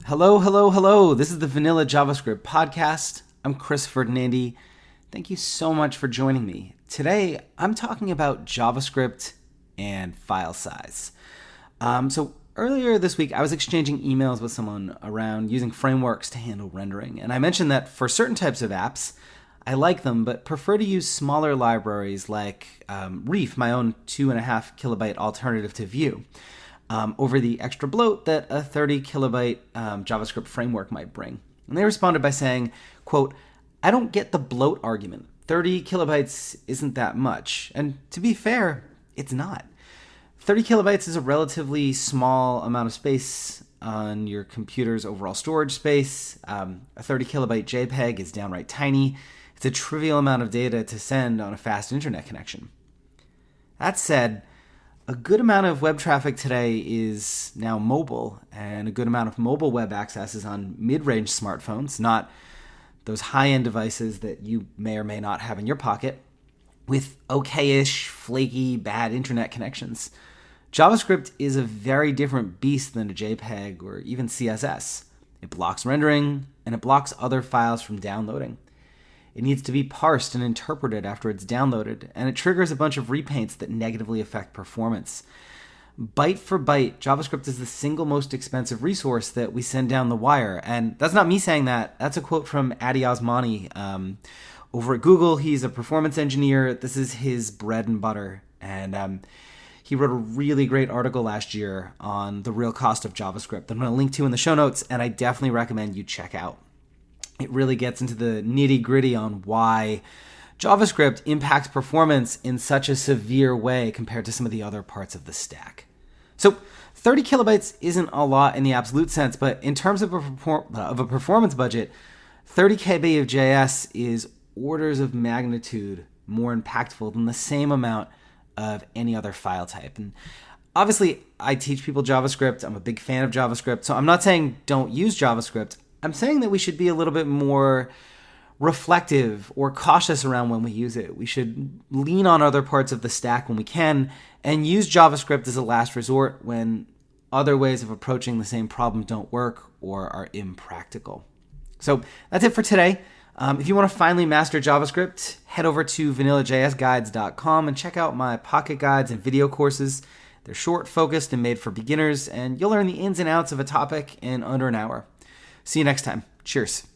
Hello, hello, hello. This is the Vanilla JavaScript podcast. I'm Chris Ferdinandi. Thank you so much for joining me. Today, I'm talking about JavaScript and file size. So earlier this week, I was exchanging emails with someone around using frameworks to handle rendering. And I mentioned that for certain types of apps, I like them, but prefer to use smaller libraries like Reef, my own 2.5 kilobyte alternative to Vue, over the extra bloat that a 30 kilobyte JavaScript framework might bring. And they responded by saying, quote, "I don't get the bloat argument. 30 kilobytes isn't that much." And to be fair, it's not. 30 kilobytes is a relatively small amount of space on your computer's overall storage space. A 30 kilobyte JPEG is downright tiny. It's a trivial amount of data to send on a fast internet connection. That said, a good amount of web traffic today is now mobile, and a good amount of mobile web access is on mid-range smartphones, not those high-end devices that you may or may not have in your pocket, with okay-ish, flaky, bad internet connections. JavaScript is a very different beast than a JPEG or even CSS. It blocks rendering, and it blocks other files from downloading. It needs to be parsed and interpreted after it's downloaded, and it triggers a bunch of repaints that negatively affect performance. Byte for byte, JavaScript is the single most expensive resource that we send down the wire. And that's not me saying that. That's a quote from Adi Osmani over at Google. He's a performance engineer. This is his bread and butter. And he wrote a really great article last year on the real cost of JavaScript that I'm going to link to in the show notes, and I definitely recommend you check out. It really gets into the nitty-gritty on why JavaScript impacts performance in such a severe way compared to some of the other parts of the stack. So 30 kilobytes isn't a lot in the absolute sense, but in terms of a performance budget, 30 KB of JS is orders of magnitude more impactful than the same amount of any other file type. And obviously, I teach people JavaScript. I'm a big fan of JavaScript. So I'm not saying don't use JavaScript. I'm saying that we should be a little bit more reflective or cautious around when we use it. We should lean on other parts of the stack when we can and use JavaScript as a last resort when other ways of approaching the same problem don't work or are impractical. So that's it for today. If you want to finally master JavaScript, head over to vanillajsguides.com and check out my pocket guides and video courses. They're short, focused, and made for beginners, and you'll learn the ins and outs of a topic in under an hour. See you next time. Cheers.